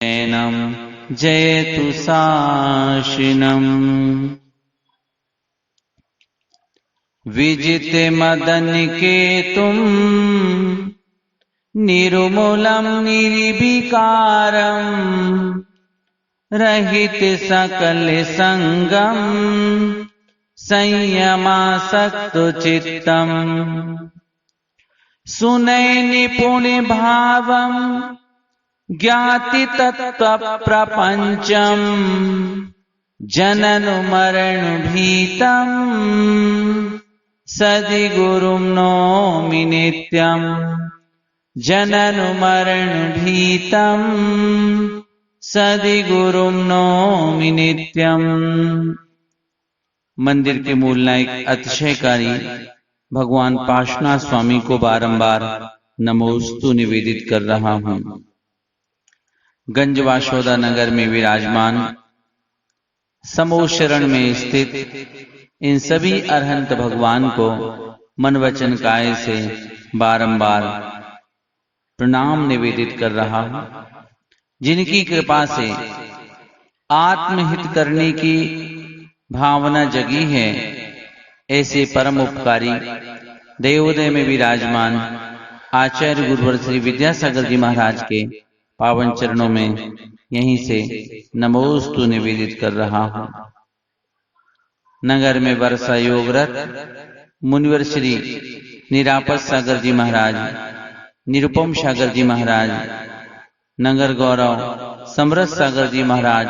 नैनम जयतु शासिनम् विजित मदनकेतुम् निर्मूलम् निर्विकारम् रहित सकल संगम संयमासक्त चित्तम् सुनय निपुण भावम ज्ञाति तत्व प्रपंचम जनन मरण भीतम सद्गुरुं नौमि नित्यम जनन मरण भीतम सद्गुरुं नौमि नित्यम। मंदिर के मूल नायक अतिशयकारी भगवान पार्श्वनाथ स्वामी को बारंबार नमोस्तु निवेदित कर रहा हूं। गंजवासोदा नगर में विराजमान समूह शरण में स्थित इन सभी अरहंत भगवान को मन वचन काय से बारंबार प्रणाम निवेदित कर रहा हूं, जिनकी कृपा से आत्महित करने की भावना जगी है। ऐसे परम उपकारी देवोदय में विराजमान आचार्य गुरुवर श्री विद्यासागर जी महाराज के पावन चरणों में यहीं से नमोस्तु निवेदित कर रहा हूं। नगर में वर्षा योगरत मुनिवर श्री निरापद सागर जी महाराज, निरुपम सागर जी महाराज, नगर गौरव समरस सागर जी महाराज,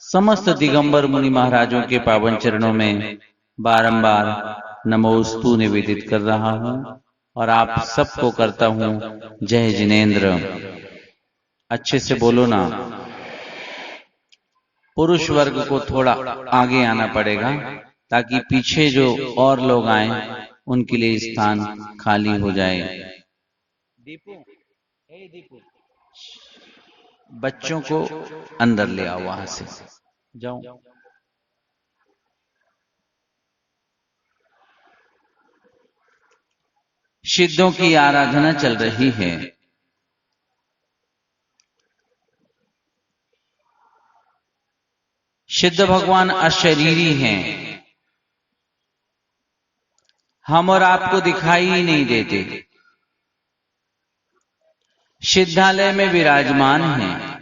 समस्त दिगंबर मुनि महाराजों के पावन चरणों में बारंबार नमोस्तु निवेदित कर रहा हूं और आप सबको करता हूं जय जिनेन्द्र। अच्छे से बोलो ना। पुरुष वर्ग को थोड़ा आगे आना पड़ेगा ताकि पीछे जो और लोग आए उनके लिए स्थान खाली हो जाए। दीपू, दीपू, बच्चों को अंदर ले आओ, वहां से जाओ। सिद्धों की आराधना चल रही है। सिद्ध भगवान अशरीरी हैं, हम और आपको दिखाई ही नहीं देते। सिद्धालय में विराजमान हैं,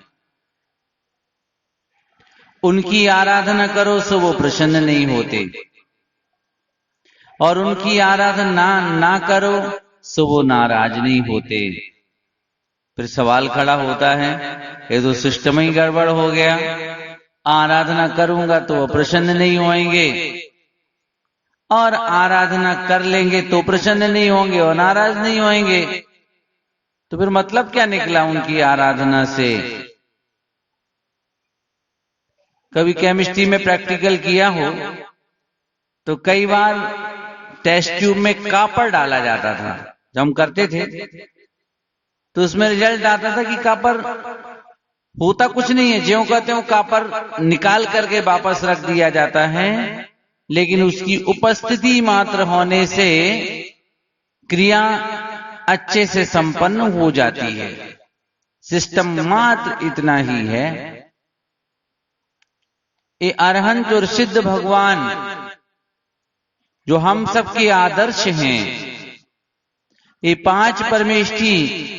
उनकी आराधना करो सो वो प्रसन्न नहीं होते और उनकी आराधना ना करो सो वो नाराज नहीं होते। फिर सवाल खड़ा होता है, ये तो सिस्टम ही गड़बड़ हो गया। आराधना करूंगा तो वो प्रसन्न नहीं होंगे और आराधना कर लेंगे तो प्रसन्न नहीं होंगे और नाराज नहीं होंगे। तो फिर मतलब क्या निकला उनकी आराधना से? कभी केमिस्ट्री में प्रैक्टिकल किया हो तो कई बार टेस्ट ट्यूब में कापर डाला जाता था। जब हम करते थे तो उसमें रिजल्ट आता था कि कापर होता कुछ नहीं है, ज्यों कहते हो कापर निकाल करके वापस रख दिया जाता है, लेकिन उसकी उपस्थिति मात्र होने से क्रिया अच्छे से संपन्न हो जाती है। सिस्टम मात्र इतना ही है। ये अरहंत और सिद्ध भगवान जो हम सबके आदर्श हैं, ये पांच परमेष्ठी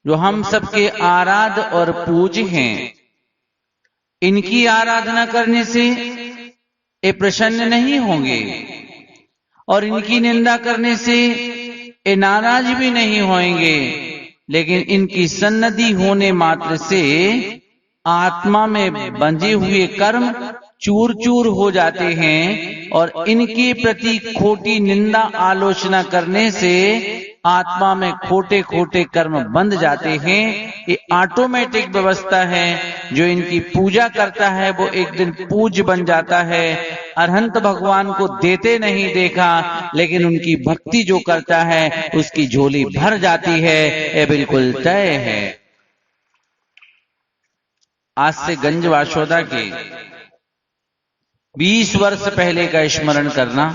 जो हम सबके आराध्य और पूज्य हैं, इनकी आराधना करने से ये प्रसन्न नहीं होंगे और इनकी निंदा करने से ये नाराज भी नहीं होंगे, लेकिन इनकी सन्निधि होने मात्र से आत्मा में बंधे हुए कर्म चूर चूर हो जाते हैं और इनके प्रति खोटी निंदा आलोचना करने से आत्मा में खोटे खोटे कर्म बंध जाते हैं। ये ऑटोमेटिक व्यवस्था है। जो इनकी पूजा करता है वो एक दिन पूज्य बन जाता है। अरहंत भगवान को देते नहीं देखा, लेकिन उनकी भक्ति जो करता है उसकी झोली भर जाती है, ये बिल्कुल तय है। आज से गंजवासोदा के 20 वर्ष पहले का स्मरण करना।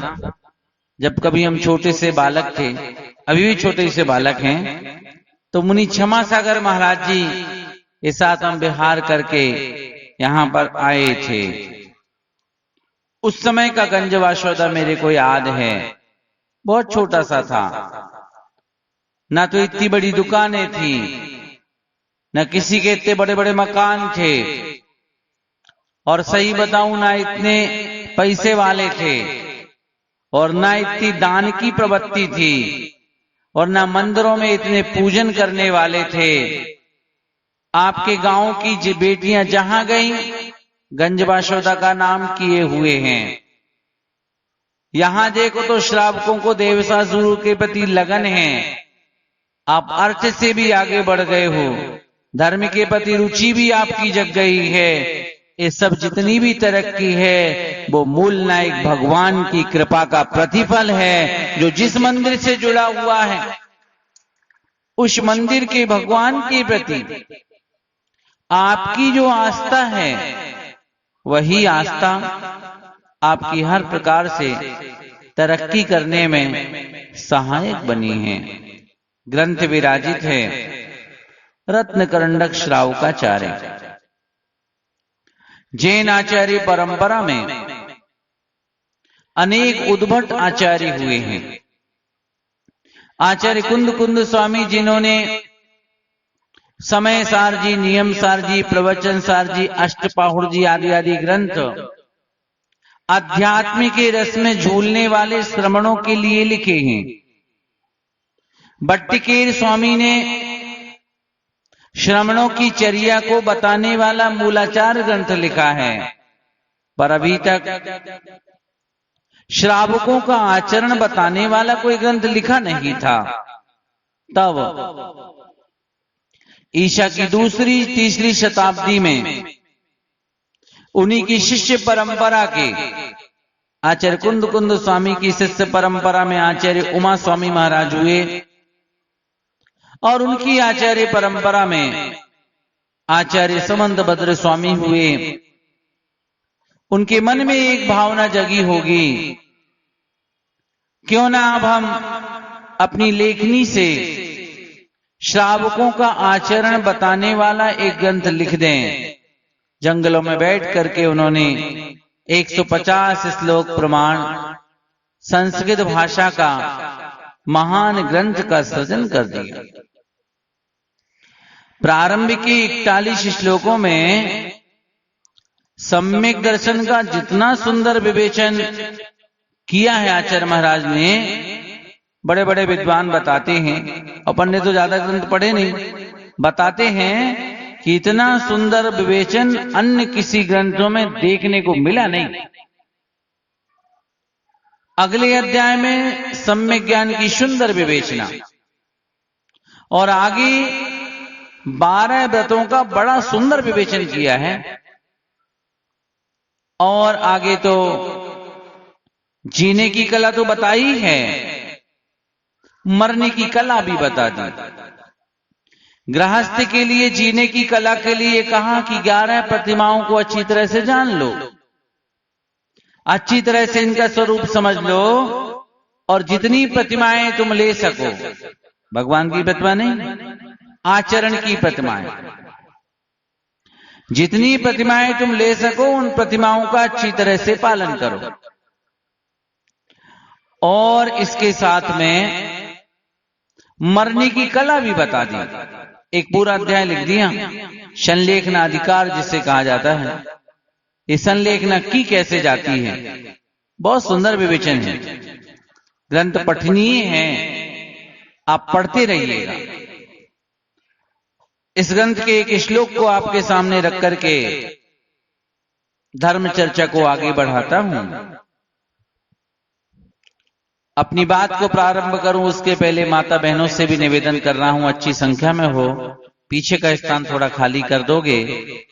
जब कभी हम छोटे से बालक थे, अभी भी छोटे से बालक हैं, तो मुनि क्षमा सागर महाराज जी ये साथ हम विहार करके यहाँ पर आए थे। उस समय का गंज वासोदा मेरे को याद है, बहुत छोटा सा था, ना तो इतनी बड़ी दुकानें थी, न किसी के इतने बड़े बड़े मकान थे, और सही बताऊं ना इतने पैसे वाले थे, और ना इतनी दान की प्रवृत्ति थी, और ना मंदिरों में इतने पूजन करने वाले थे। आपके गांव की बेटियां जहां गईं, गंज वासोदा का नाम किए हुए हैं। यहां देखो तो श्रावकों को देवसासुर के प्रति लगन है। आप अर्थ से भी आगे बढ़ गए हो, धर्म के प्रति रुचि भी आपकी जग गई है। ये सब जितनी भी तरक्की है वो मूल नायक भगवान की कृपा का प्रतिफल है, जो जिस मंदिर से जुड़ा हुआ है उस मंदिर के भगवान के प्रति आपकी जो आस्था है, वही आस्था आपकी हर प्रकार से तरक्की करने में सहायक बनी है। ग्रंथ विराजित है रत्नकरंडक श्रावकाचार्य। जैन आचार्य परंपरा में अनेक उद्भट आचार्य हुए हैं। आचार्य कुंद स्वामी, जिन्होंने समय सार जी, नियम सार जी, प्रवचन सार जी, अष्टपाहुर जी आदि आदि ग्रंथ अध्यात्म के रस में झूलने वाले श्रमणों के लिए लिखे हैं। भट्टिकेर स्वामी ने श्रमणों की चर्या को बताने वाला मूलाचार ग्रंथ लिखा है, पर अभी तक श्रावकों का आचरण बताने वाला कोई ग्रंथ लिखा नहीं था। तब ईसा की दूसरी तीसरी शताब्दी में उन्हीं की शिष्य परंपरा के आचार्य कुंद स्वामी की शिष्य परंपरा में आचार्य उमा स्वामी महाराज हुए, और उनकी आचार्य परंपरा में आचार्य समंत भद्र स्वामी हुए। उनके मन में एक भावना जगी होगी, क्यों ना अब हम अपनी लेखनी से श्रावकों का आचरण बताने वाला एक ग्रंथ लिख दें। जंगलों में बैठ करके उन्होंने 150 श्लोक प्रमाण संस्कृत भाषा का महान ग्रंथ का सृजन कर दिया। प्रारंभ के 41 श्लोकों में सम्यक दर्शन का जितना सुंदर विवेचन किया है आचार्य महाराज ने, बड़े बड़े विद्वान बताते हैं, अपन ने तो ज्यादा ग्रंथ पढ़े नहीं, बताते हैं कि इतना सुंदर विवेचन अन्य किसी ग्रंथों में देखने को मिला नहीं। अगले अध्याय में सम्यक ज्ञान की सुंदर विवेचना, और आगे 12 व्रतों का बड़ा सुंदर विवेचन किया है, और आगे तो जीने की कला तो बताई है, मरने की कला भी बता दी। गृहस्थ के लिए जीने की कला के लिए कहा कि 11 प्रतिमाओं को अच्छी तरह से जान लो, अच्छी तरह से इनका स्वरूप समझ लो, और जितनी प्रतिमाएं तुम ले सको, भगवान की प्रतिमा नहीं, आचरण की प्रतिमाएं, जितनी प्रतिमाएं तुम ले सको उन प्रतिमाओं का अच्छी तरह से पालन करो। और इसके साथ में मरने की कला भी बता दी। एक पूरा अध्याय लिख दिया, संलेखना अधिकार जिसे कहा जाता है। ये संलेखना की कैसे जाती है, बहुत सुंदर विवेचन है। ग्रंथ पठनीय है, आप पढ़ते रहिएगा। इस ग्रंथ के एक श्लोक को आपके सामने रख करके धर्म चर्चा को आगे बढ़ाता हूं। अपनी बात को प्रारंभ करूं उसके पहले माता बहनों से भी निवेदन कर रहा हूं, अच्छी संख्या में हो, पीछे का स्थान थोड़ा खाली कर दोगे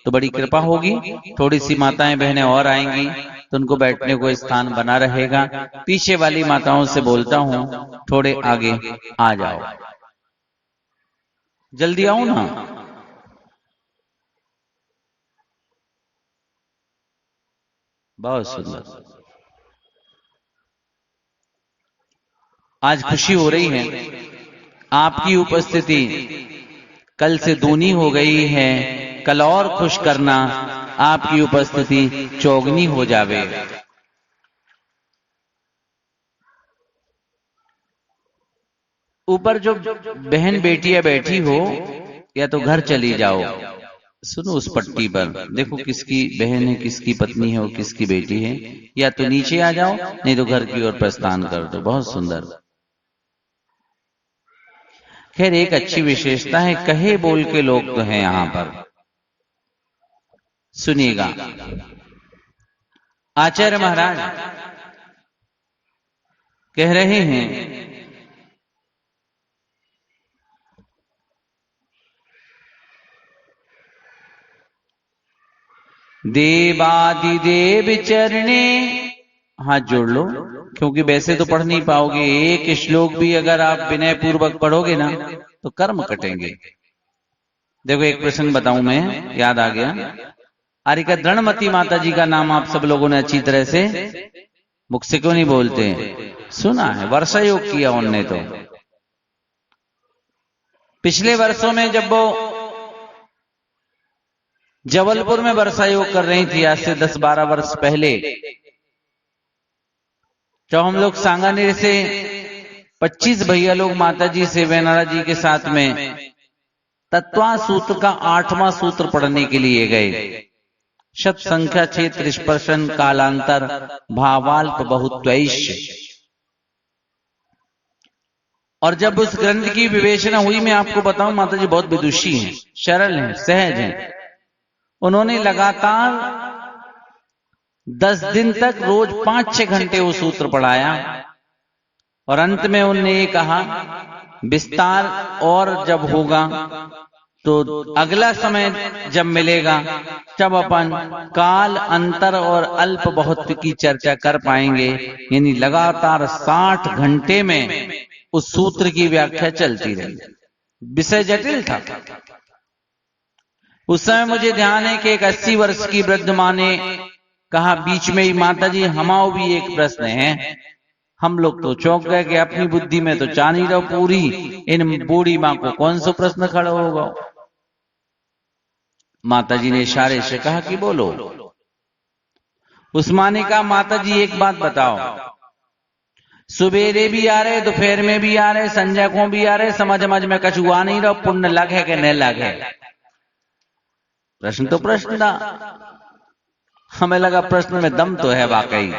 तो बड़ी कृपा होगी। थोड़ी सी माताएं बहनें और आएंगी तो उनको बैठने को स्थान बना रहेगा। पीछे वाली माताओं से बोलता हूं, थोड़े आगे आ जाओ, जल्दी आओ ना। बहुत सुंदर। आज खुशी हो रही है, आपकी उपस्थिति कल से दूनी हो गई है। कल और खुश करना, आपकी उपस्थिति चौगनी हो जावे। ऊपर जो बहन बेटियां बैठी हो, या तो घर चली जाओ, सुनो उस पट्टी पर देखो किसकी बहन है, किसकी पत्नी है और किसकी बेटी है, या तो नीचे आ जाओ, नहीं तो घर की ओर प्रस्थान कर दो। बहुत सुंदर। खैर, एक अच्छी विशेषता है, कहे बोल के लोग तो हैं यहां पर। सुनिएगा, आचार्य महाराज कह रहे हैं, देवादिदेव चरणे, हाथ जोड़ लो, क्योंकि वैसे तो पढ़ नहीं पाओगे। एक श्लोक भी अगर आप विनय पूर्वक पढ़ोगे ना तो कर्म कटेंगे। देखो एक प्रसंग बताऊं मैं, याद आ गया। अरे का द्रणमती माता जी का नाम आप सब लोगों ने अच्छी तरह से मुख से क्यों नहीं बोलते, सुना है, वर्षा योग किया उनने तो। पिछले वर्षों में जब वो जबलपुर में वर्षा योग कर रही थी, आज से 10-12 वर्ष पहले, जब हम लोग सांगानेर से 25 भैया लोग माता जी से वेनारा जी के साथ में तत्वा सूत्र का 8वां सूत्र पढ़ने के लिए गए। शत संख्या क्षेत्र स्पर्शन कालांतर भावाल्प बहुत्वैश्य। और जब उस ग्रंथ की विवेचना हुई, मैं आपको बताऊं, माता जी बहुत विदुषी हैं, सरल हैं, सहज हैं। उन्होंने लगातार 10 दिन तक रोज 5-6 घंटे वो सूत्र पढ़ाया, और अंत में उन्होंने ये कहा, विस्तार और जब होगा तो अगला समय जब मिलेगा तब अपन काल अंतर और अल्प बहुत्व की चर्चा कर पाएंगे। यानी लगातार 60 घंटे में उस सूत्र की व्याख्या चलती रही। विषय जटिल था। उस समय मुझे ध्यान है कि एक 80 वर्ष की वृद्ध मां ने कहा बीच में ही, माता जी हमाओ भी एक प्रश्न है। हम लोग तो चौंक गए कि अपनी बुद्धि में तो चाह नहीं रहो पूरी, इन बूढ़ी मां को कौन सा प्रश्न खड़ा होगा। माता जी ने इशारे से कहा कि बोलो। उस मां ने कहा, माता जी एक बात बताओ, सुबेरे भी आ रहे, दोपहर में भी आ रहे, संजय को भी आ रहे, समझ में कछुआ नहीं रहो, पुण्य लग है कि नहीं लग है। प्रश्न तो प्रश्न था, हमें लगा प्रश्न में दम तो है वाकई।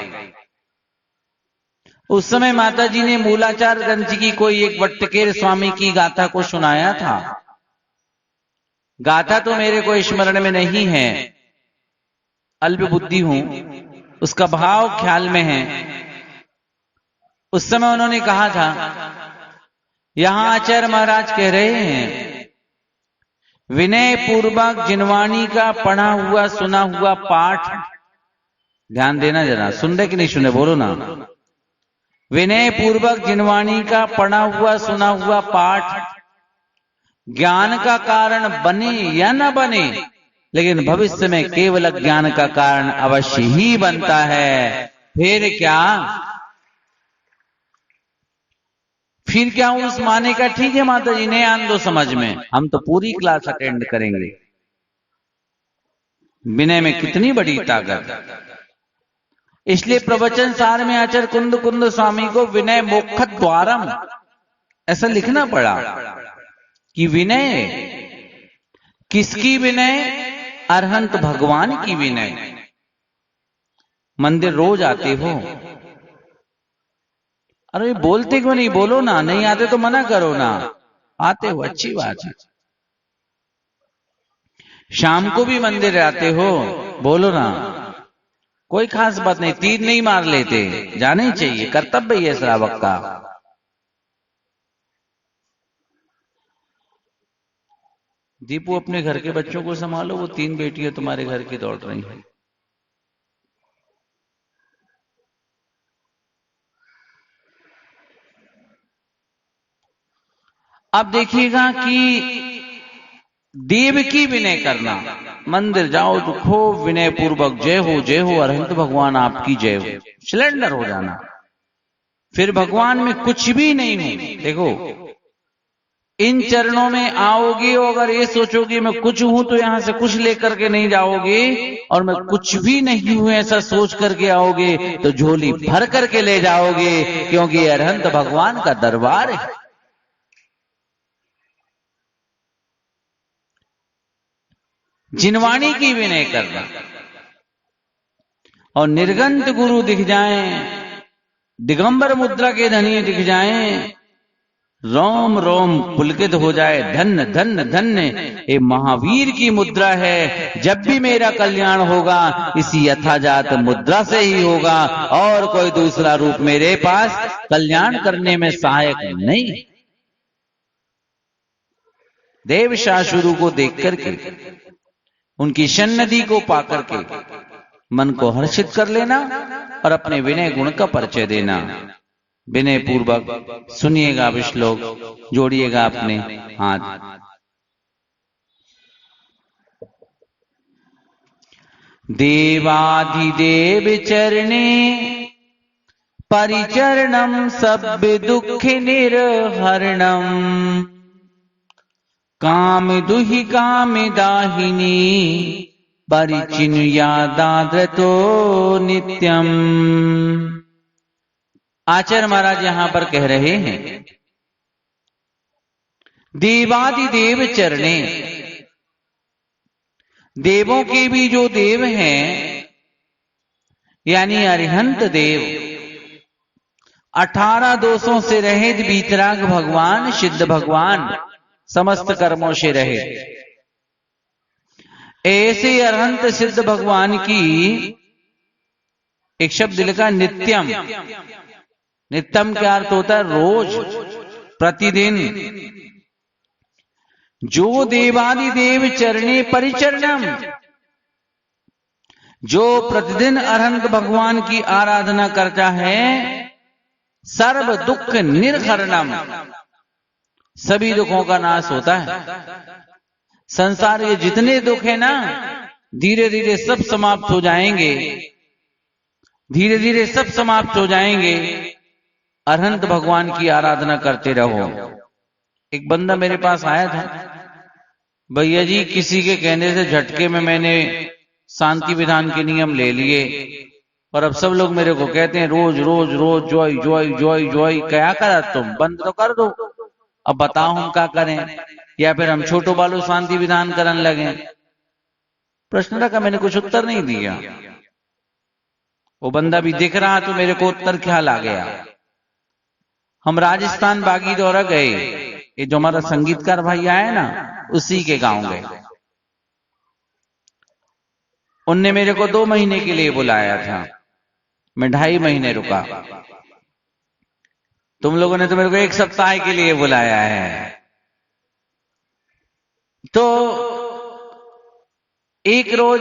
उस समय माता जी ने मूलाचार ग्रंथ की कोई एक वट्टकेर स्वामी की गाथा को सुनाया था। गाथा तो मेरे को स्मरण में नहीं है, अल्प बुद्धि हूं, उसका भाव ख्याल में है। उस समय उन्होंने कहा था, यहां आचार्य महाराज कह रहे हैं, विनय पूर्वक जिनवाणी का पढ़ा हुआ सुना हुआ पाठ, ध्यान देना जरा, सुन रहे कि नहीं सुने, बोलो ना। विनय पूर्वक जिनवाणी का पढ़ा हुआ सुना हुआ पाठ ज्ञान का कारण बने या न बने, लेकिन भविष्य में केवल ज्ञान का कारण अवश्य ही बनता है। फिर क्या उस माने का, ठीक है माता जी ने आन दो समझ में, हम तो पूरी क्लास अटेंड करेंगे। विनय में कितनी बड़ी ताकत। इसलिए प्रवचन सार में आचार्य कुंद स्वामी को विनय मोक्ष द्वारम ऐसा लिखना पड़ा कि विनय किसकी विनय, अरहंत भगवान की विनय। मंदिर रोज आते हो, अरे बोलते क्यों नहीं, बोलो ना, नहीं आते तो मना करो ना, आते हो अच्छी बात है। शाम को भी मंदिर आते हो, बोलो ना, कोई खास बात नहीं, तीर नहीं मार लेते, जाने ही चाहिए, कर्तव्य है श्रावक का। दीपू अपने घर के बच्चों को संभालो, वो 3 बेटियां तुम्हारे घर की दौड़ रही हैं। अब देखिएगा कि देव की विनय करना, मंदिर जाओ तो खूब विनय पूर्वक जय हो अरहंत भगवान आपकी जय हो, सिलेंडर हो जाना। फिर भगवान में कुछ भी नहीं हो। देखो इन चरणों में आओगे और अगर ये सोचोगे मैं कुछ हूं तो यहां से कुछ लेकर के नहीं जाओगे, और मैं कुछ भी नहीं हूं ऐसा सोच करके आओगे तो झोली भर करके ले जाओगे, क्योंकि अरहंत भगवान का दरबार है। जिनवाणी की विनय करना और निर्गंत गुरु दिख जाएं, दिगंबर मुद्रा के धनी दिख जाएं, रोम रोम पुलकित हो जाए, धन्य धन्य धन्य ये महावीर की मुद्रा है। जब भी मेरा कल्याण होगा इसी यथाजात मुद्रा से ही होगा, और कोई दूसरा रूप मेरे पास कल्याण करने में सहायक नहीं। देव शाशुरु को देख करके, उनकी सन्निधि को पाकर के मन को हर्षित कर लेना और अपने विनय गुण का परिचय देना। विनय पूर्वक सुनिएगा आप श्लोक, जोड़िएगा अपने हाथ। देवाधिदेव चरणे परिचरणम सभ्य दुख निर्हरणम, काम दुहि काम दाहिनी परिचिनुयादाद्रतो नित्यम। आचार्य महाराज यहां पर कह रहे हैं, देवादिदेव चरणे, देवों के भी जो देव हैं यानी अरिहंत देव, 18 दोषों से रहित वीतराग भगवान, सिद्ध भगवान, समस्त कर्मों से रहित, ऐसे अरहंत सिद्ध भगवान की एक शब्द लिखा नित्यम। नित्यम क्या अर्थ होता है? रोज, प्रतिदिन। जो देवादिदेव चरणे परिचरणम, जो प्रतिदिन अरहंत भगवान की आराधना करता है, सर्व दुख निर्हरणम, सभी दुखों का नाश होता है। संसार के जितने दुख है ना, धीरे धीरे सब समाप्त हो जाएंगे, धीरे धीरे सब समाप्त हो जाएंगे। अरहंत भगवान की आराधना करते रहो। एक बंदा मेरे पास आया था, भैया जी किसी के कहने से झटके में मैंने शांति विधान के नियम ले लिए, और अब सब लोग मेरे को कहते हैं रोज रोज रोज जॉय जॉय जॉय जॉय। क्या करा तुम? बंद तो कर दो। अब बताओ हम क्या करें, या फिर हम छोटो बालो शांति विधान करने लगे? प्रश्न रखा, मैंने कुछ उत्तर नहीं दिया। वो बंदा भी दिख रहा तो मेरे को उत्तर ख्याल आ गया। हम राजस्थान बागी दौरा गए, ये जो हमारा संगीतकार भाई आया ना, उसी के गांव गए। उनने मेरे को 2 महीने के लिए बुलाया था, मैं 2.5 महीने रुका। तुम लोगों ने तो मेरे को 1 सप्ताह के लिए बुलाया है। तो एक रोज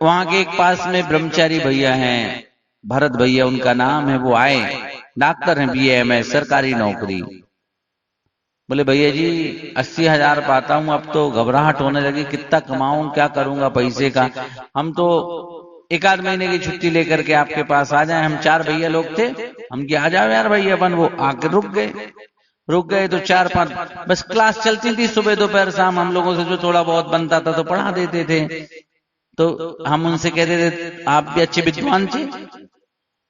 वहां के एक पास में ब्रह्मचारी भैया हैं, भरत भैया उनका नाम है, वो आए, डॉक्टर हैं, BAMS सरकारी नौकरी। बोले भैया जी 80,000 पाता हूं, अब तो घबराहट होने लगी, कितना कमाऊं, क्या करूंगा पैसे का। हम तो 1 आध महीने की छुट्टी लेकर के आपके पास आ जाए। हम 4 भैया लोग थे, हम कि आ जाओ यार भैया अपन। वो आके रुक गए तो 4-5 बस क्लास चलती थी, सुबह दोपहर शाम। हम लोगों से जो थोड़ा बहुत बनता था तो पढ़ा देते थे। तो हम उनसे कहते थे आप भी अच्छे विद्वान थे,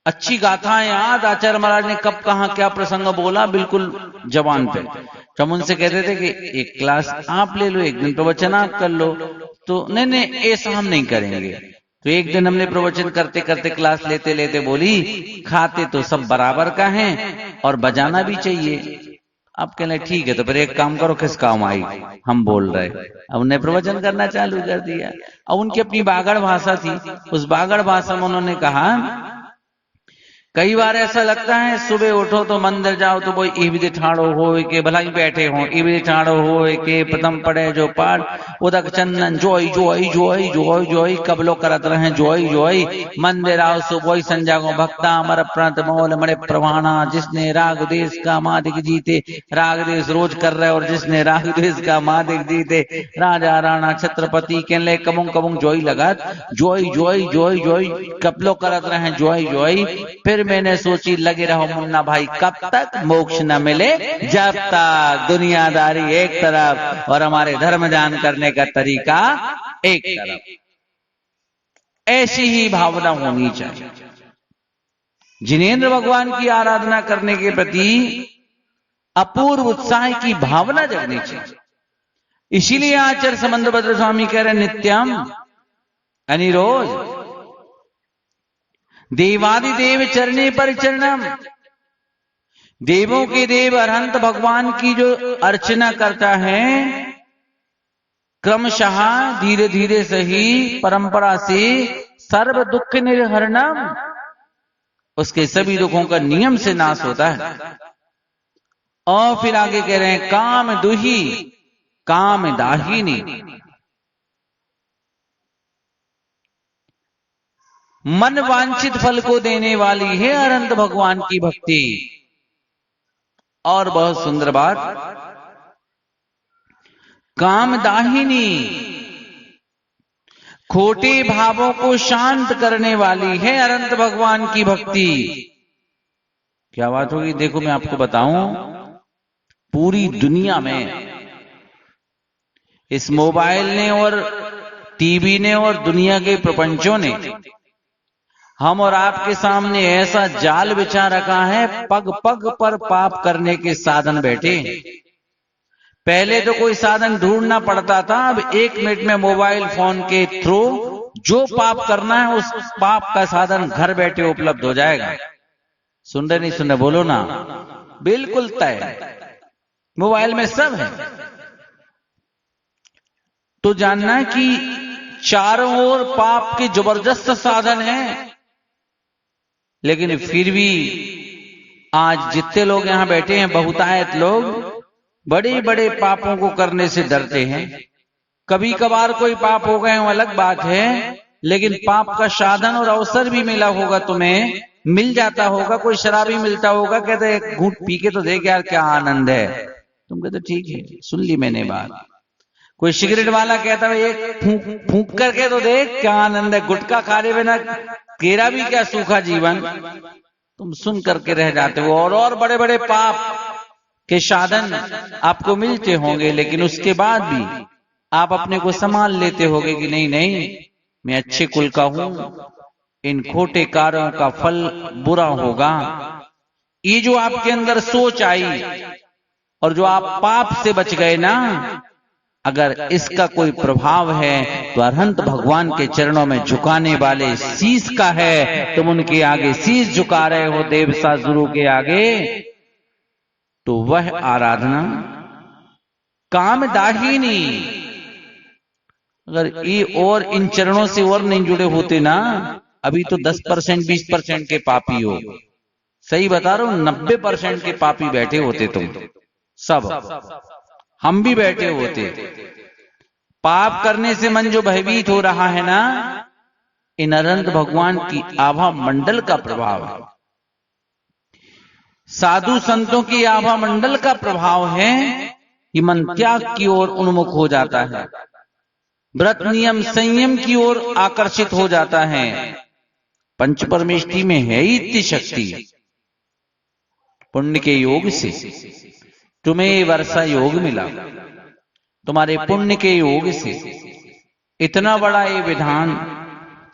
अच्छी गाथाएं याद, आचार्य महाराज ने कब कहा क्या प्रसंग बोला, बिल्कुल जवान पे। तो हम उनसे कहते थे कि एक क्लास आप ले लो, एक दिन प्रवचन आप कर लो। तो नहीं ऐसा हम नहीं करेंगे। तो एक दिन हमने प्रवचन करते करते क्लास लेते लेते बोली, खाते तो सब बराबर का है और बजाना भी चाहिए। आप कहने ठीक है, तो फिर एक काम करो, किस काम आई, हम बोल रहे। अब उन्हें प्रवचन करना चालू कर दिया। अब उनकी अपनी बागड़ भाषा थी, उस बागड़ भाषा में उन्होंने कहा, कई बार ऐसा लगता है सुबह उठो तो मंदिर जाओ तो कोई इबदी ठाड़ो हो के भलाई बैठे हो, इबदी ठाड़ो हो के प्रथम पड़े जो पाठ उदक चंदन जोई जोई जोई जोई जोई कबलो करत रहे जोई जोई। मंदिर आओ सुबह संजा को भक्ता अमर प्रणत मोल मरे प्रवाणा। जिसने राग देश का मादिक जीते, राग देश रोज कर रहे, और जिसने राग देश का मादिक जीते, राजा राणा छत्रपति के ले कबुंग कबुंग जोई लगत जोई जोई जोई जोई कबलो करत रहे जोई जोई। फिर मैंने सोची लगे रहो मुन्ना भाई, कब तक मोक्ष न मिले, जब तक दुनियादारी एक तरफ और हमारे धर्म जान करने का तरीका एक तरफ। ऐसी ही भावना होनी चाहिए। जिनेंद्र भगवान की आराधना करने के प्रति अपूर्व उत्साह की भावना जगनी चाहिए। इसीलिए आचार्य समंतभद्र स्वामी कह रहे नित्यम यानी रोज देवादिदेव चरणे परिचरणम, देवों के देव अरहंत भगवान की जो अर्चना करता है क्रमशः धीरे धीरे सही परंपरा से सर्व दुख निर्हरणम, उसके सभी दुखों का नियम से नाश होता है। और फिर आगे कह रहे हैं काम दुही काम दाहिनी, मन वांछित फल को देने वाली है अनंत भगवान की भक्ति। और बहुत सुंदर बात, कामदाहिनी, खोटे भावों को शांत करने वाली है अनंत भगवान की भक्ति। क्या बात होगी, देखो मैं आपको बताऊं, पूरी दुनिया में इस मोबाइल ने और टीवी ने और दुनिया के प्रपंचों ने हम और आपके सामने ऐसा जाल बिछा रखा है, पग पग पर पाप करने के साधन बैठे। पहले तो कोई साधन ढूंढना पड़ता था, अब 1 मिनट में मोबाइल फोन के थ्रू जो पाप करना है उस पाप का साधन घर बैठे उपलब्ध हो जाएगा। सुन रहे नहीं सुन रहे, बोलो ना, बिल्कुल तय, मोबाइल में सब है। तो जानना कि चारों ओर पाप के जबरदस्त साधन हैं, लेकिन फिर भी आज जितने लोग यहां बैठे हैं, बहुतायत लोग बड़े बड़े पापों को करने से डरते हैं। कभी कभार कोई पाप हो गए हो अलग बात है, लेकिन पाप का साधन और अवसर भी मिला होगा, तुम्हें मिल जाता होगा। कोई शराबी मिलता होगा, कहते एक घूंट पी के तो देख यार क्या आनंद है, तुम कहते ठीक है सुन ली मैंने बात। कोई सिगरेट वाला कहता है एक फूंक करके तो देख क्या आनंद है, गुटखा खाने बिना तेरा भी क्या सूखा जीवन, तुम सुन करके रह जाते हो। और बड़े बड़े पाप के साधन आपको मिलते होंगे, लेकिन उसके बाद भी आप अपने को संभाल लेते होंगे कि नहीं नहीं मैं अच्छे कुल का हूं, इन खोटे कार्यों का फल बुरा होगा। ये जो आपके अंदर सोच आई और जो आप पाप से बच गए ना, अगर इसका कोई प्रभाव है तो अरहंत भगवान के चरणों में झुकाने वाले शीश का है। तुम उनके आगे शीश झुका रहे हो देवता गुरु के आगे, तो वह आराधना कामदाहिनी। अगर ये और इन चरणों से और नहीं जुड़े होते ना, अभी तो 10% 20% के पापी हो, सही बता रहा हूं, 90% के पापी बैठे होते तुम सब, हम भी बैठे होते। पाप करने से मन जो भयभीत हो रहा है ना, इन अनंत भगवान की आभा मंडल का प्रभाव है, साधु संतों की आभा मंडल का प्रभाव है कि मन त्याग की ओर उन्मुख हो जाता है, व्रत नियम संयम की ओर आकर्षित हो जाता है। पंच परमेष्टि में है ही इतनी शक्ति। पुण्य के योग से तुम्हें वर्षा योग मिला, तुम्हारे पुण्य के योग से इतना बड़ा ये विधान।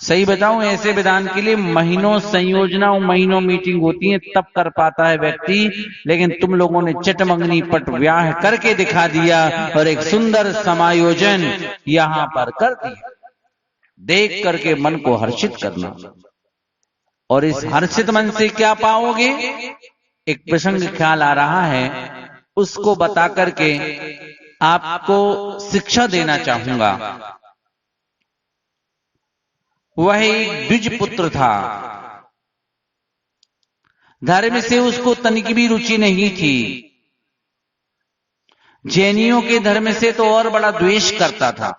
सही बताऊं, ऐसे विधान के लिए महीनों संयोजना और महीनों मीटिंग होती है, तब कर पाता है व्यक्ति। लेकिन तुम लोगों ने चटमंगनी पट व्याह करके दिखा दिया और एक सुंदर समायोजन यहां पर कर दिया। देख करके मन को हर्षित करना, और इस हर्षित मन से क्या पाओगे, एक प्रसंग ख्याल आ रहा है, उसको बता करके आपको शिक्षा देना चाहूंगा। वह एक द्विज पुत्र था, धर्म से उसको तनिक भी रुचि नहीं थी। जैनियों के धर्म से तो और बड़ा द्वेष करता था।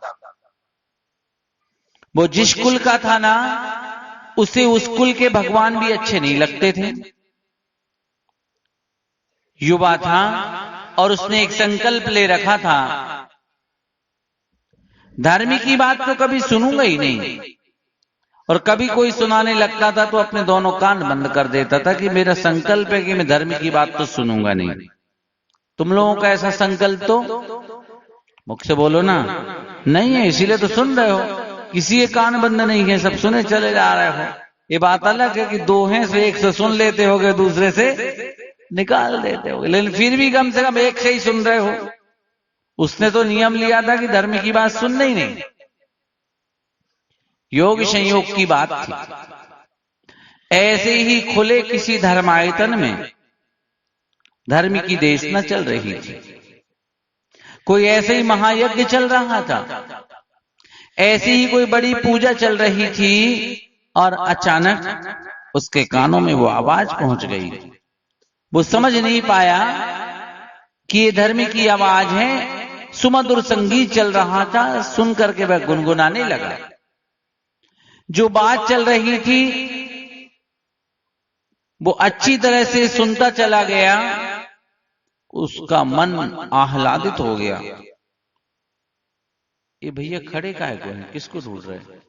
वो जिस कुल का था ना, उसे उस कुल के भगवान भी अच्छे नहीं लगते थे। युवा था और उसने एक संकल्प ले रखा था, धर्म की बात तो कभी सुनूंगा ही नहीं, और कभी कोई सुनाने लगता था तो अपने दोनों कान बंद कर देता था कि मेरा संकल्प है कि मैं धर्म की बात तो सुनूंगा नहीं। तुम लोगों का ऐसा संकल्प तो मुख से बोलो ना, नहीं है, इसीलिए तो सुन रहे हो। किसी के कान बंद नहीं है, सब सुने चले जा रहे हो। ये बात अलग है कि दो हैं से एक से सुन लेते होगे, दूसरे से निकाल देते होगे, लेकिन फिर भी कम से कम एक से ही सुन रहे हो। उसने तो नियम लिया था कि धर्म की बात सुनना ही नहीं। योग संयोग की बात थी। ऐसे ही खुले किसी धर्मायतन में धर्म की देशना चल रही थी। कोई ऐसे ही महायज्ञ चल रहा था, ऐसी ही कोई बड़ी पूजा चल रही थी, और अचानक उसके कानों में वो आवाज पहुंच गई। वो समझ नहीं पाया कि ये धर्म की आवाज है। सुमधुर संगीत चल रहा था, सुन करके वह गुनगुनाने लगा। जो बात चल रही थी वो अच्छी तरह से सुनता चला गया, उसका मन आह्लादित हो गया। ये भैया खड़े काहे को हैं, किसको ढूंढ रहे हैं?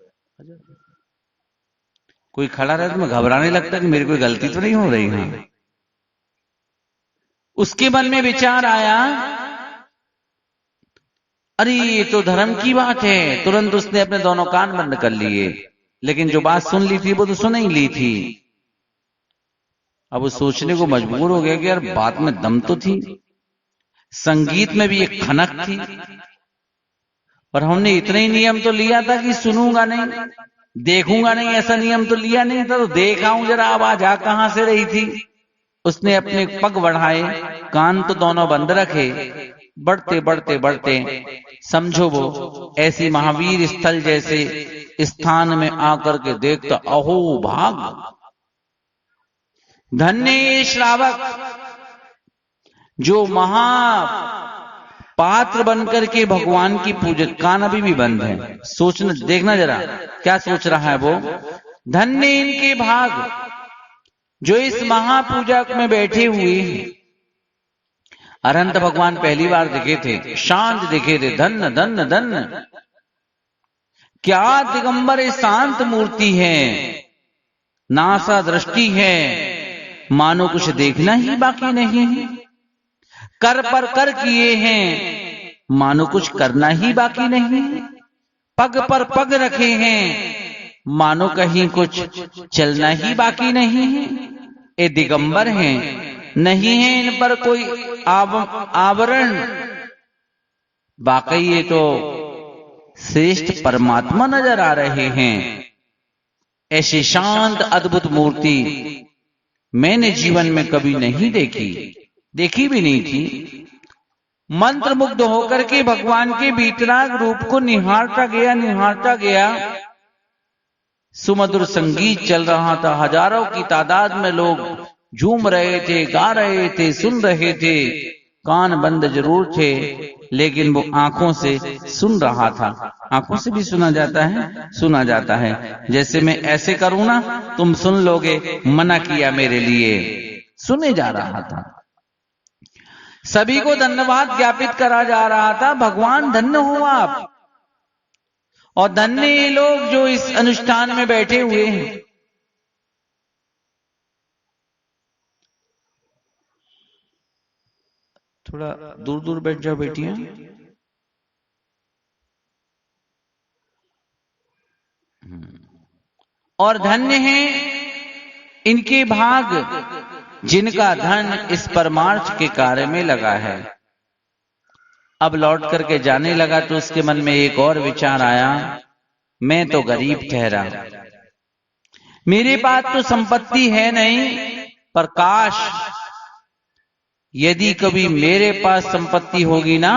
कोई खड़ा रहे तो मैं घबराने लगता कि मेरी कोई गलती तो नहीं हो रही है। उसके मन में विचार आया, अरे ये तो धर्म की बात है। तुरंत उसने अपने दोनों कान बंद कर लिए, लेकिन जो बात सुन ली थी वो तो सुन ही ली थी। अब वो सोचने को मजबूर हो गया कि यार बात में दम तो थी, संगीत में भी एक खनक थी, पर हमने इतना ही नियम तो लिया था कि सुनूंगा नहीं, देखूंगा नहीं, ऐसा नियम तो लिया नहीं था। तो देखाऊं जरा आवाज आ कहां से रही थी। उसने अपने पग बढ़ाए, कान तो दोनों बंद रखे, बढ़ते बढ़ते बढ़ते समझो वो ऐसी महावीर स्थल जैसे स्थान में आकर के देखता, अहो भाग, धन्य श्रावक जो महा पात्र बनकर के भगवान की पूजा। कान अभी भी बंद है, सोचना देखना जरा क्या सोच रहा है वो। धन्य इनके भाग जो इस महापूजा में बैठे हुए हैं। अरहंत भगवान पहली बार दिखे थे, शांत दिखे थे। धन्य धन्य धन्य, क्या दिगंबर शांत मूर्ति है, नासा दृष्टि है, मानो कुछ देखना ही बाकी नहीं है। कर पर कर किए हैं, मानो कुछ करना ही बाकी नहीं है। पग पर पग रखे हैं, मानो कहीं कुछ चलना ही बाकी नहीं है। ये दिगंबर हैं, नहीं है इन पर कोई आवरण। वाकई ये तो श्रेष्ठ परमात्मा नजर आ रहे हैं। ऐसी शांत अद्भुत मूर्ति मैंने जीवन में कभी नहीं देखी भी नहीं थी। मंत्र मुग्ध होकर के भगवान के वीतराग रूप को निहारता गया। सुमधुर संगीत चल रहा था, हजारों की तादाद में लोग झूम रहे थे, गा रहे थे, सुन रहे थे। कान बंद जरूर थे, लेकिन वो आंखों से सुन रहा था। आंखों से भी सुना जाता है। जैसे मैं ऐसे करूं ना, तुम सुन लोगे, मना किया मेरे लिए, सुने जा रहा था। सभी को धन्यवाद ज्ञापित करा जा रहा था। भगवान धन्य हो आप, और धन्य ये लोग जो इस अनुष्ठान में बैठे हुए हैं। थोड़ा दूर दूर बैठ जाओ बेटियां। और धन्य हैं इनके भाग जिनका धन इस परमार्थ के कार्य में लगा है। अब लौट करके जाने लगा तो उसके मन में एक और विचार आया, मैं तो गरीब ठहरा, मेरे पास तो संपत्ति है नहीं, पर काश यदि कभी मेरे पास संपत्ति होगी ना,